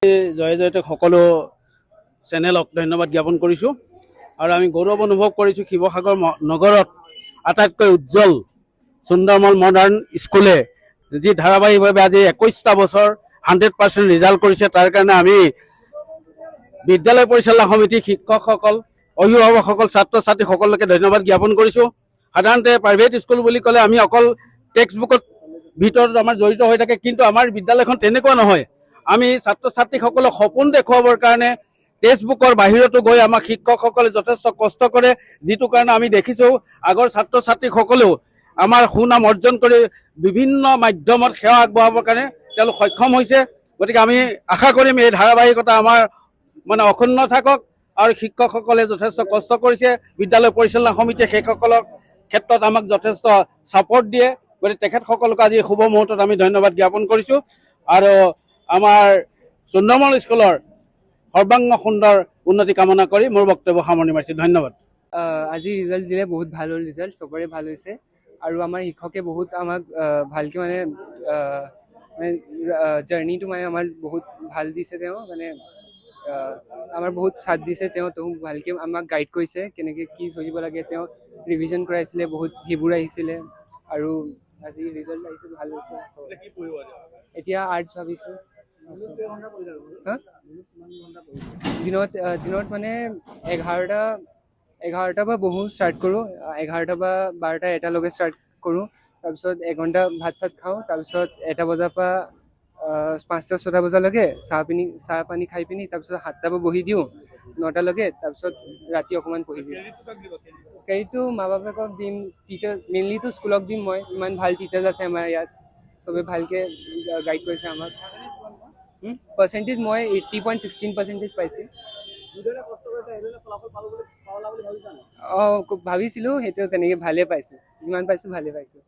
জয় জয়তে সকলো চেনেলক ধন্যবাদ জ্ঞাপন কৰিছোঁ আৰু আমি গৌৰৱ অনুভৱ কৰিছোঁ শিৱসাগৰ নগৰত আটাইতকৈ উজ্জ্বল সুন্দৰমল মডাৰ্ণ স্কুলে যি ধাৰাবাহিকভাৱে আজি 21টা বছৰ 100% ৰিজাল্ট কৰিছে। তাৰ কাৰণে আমি বিদ্যালয় পৰিচালনা সমিতি, শিক্ষকসকল, অভিভাৱকসকল, ছাত্ৰ ছাত্ৰীসকলকে ধন্যবাদ জ্ঞাপন কৰিছোঁ। সাধাৰণতে প্ৰাইভেট স্কুল বুলি ক'লে আমি অকল টেক্সট বুকত ভিতৰত আমাৰ জড়িত হৈ থাকে, কিন্তু আমাৰ বিদ্যালয়খন তেনেকুৱা নহয়। আমি ছাত্ৰ ছাত্ৰীসকলক সপোন দেখুৱাবৰ কাৰণে টেক্সট বুকৰ বাহিৰতো গৈ আমাক শিক্ষকসকলে যথেষ্ট কষ্ট কৰে, যিটো কাৰণে আমি দেখিছোঁ আগৰ ছাত্ৰ ছাত্ৰীসকলেও আমাৰ সুনাম অৰ্জন কৰি বিভিন্ন মাধ্যমত সেৱা আগবঢ়াবৰ কাৰণে তেওঁলোক সক্ষম হৈছে। গতিকে আমি আশা কৰিম এই ধাৰাবাহিকতা আমাৰ অক্ষুণ্ণ থাকক আৰু শিক্ষকসকলে যথেষ্ট কষ্ট কৰিছে। বিদ্যালয় পৰিচালনা সমিতিয়ে সেইসকলৰ ক্ষেত্ৰত আমাক যথেষ্ট ছাপৰ্ট দিয়ে। গতিকে তেখেতসকলক আজি শুভ মুহূৰ্তত আমি ধন্যবাদ জ্ঞাপন কৰিছোঁ আৰু আমাৰ সুন্দৰমল স্কুলৰ সৰ্বাংগ সুন্দৰ উন্নতি কামনা কৰি মোৰ বক্তব্য সামৰণি মাৰিছোঁ। ধন্যবাদ। আজি ৰিজাল্ট দিলে বহুত ভাল হ'ল, ৰিজাল্ট চবৰে ভাল হৈছে আৰু আমাৰ শিক্ষকে বহুত আমাক ভালকৈ জাৰ্ণিটো আমাৰ বহুত ভাল দিছে। তেওঁ আমাৰ বহুত ছাথ দিছে। তেওঁ ভালকৈ আমাক গাইড কৰিছে কেনেকৈ কি চলিব লাগে। তেওঁ ৰিভিজন কৰাইছিলে, বহুত সেইবোৰ আহিছিলে আৰু আজি ৰিজাল্ট আহিছে, ভাল হৈছে। এতিয়া আৰ্টছ ভাবিছোঁ। দিনত 11টাৰ পৰা বহোঁ, ষ্টাৰ্ট কৰোঁ। 11টা বা 12টা 1টালৈকে ষ্টাৰ্ট কৰোঁ। তাৰপিছত এঘণ্টা ভাত চাত খাওঁ। তাৰপিছত 1টা বজাৰ পৰা 5টা 6টা বজালৈকে চাহ পানী খাই পিনি তাৰপিছত 7টাৰ পৰা বহি দিওঁ 9টালৈকে। তাৰপিছত ৰাতি অকণমান পঢ়ি দিওঁ। ক্ৰেডিটটো মা বাপেকক দিম, টিচাৰ মেইনলিটো স্কুলক দিম। মই ইমান ভাল টিচাৰ্ছ আছে আমাৰ ইয়াত, চবে ভালকৈ গাইড কৰিছে আমাক। পাৰ্চেণ্টেজ মই 80.16% পাইছোঁ। ভাবিছিলোঁ সেইটো তেনেকৈ ভালেই পাইছোঁ, যিমান পাইছোঁ ভালেই পাইছোঁ।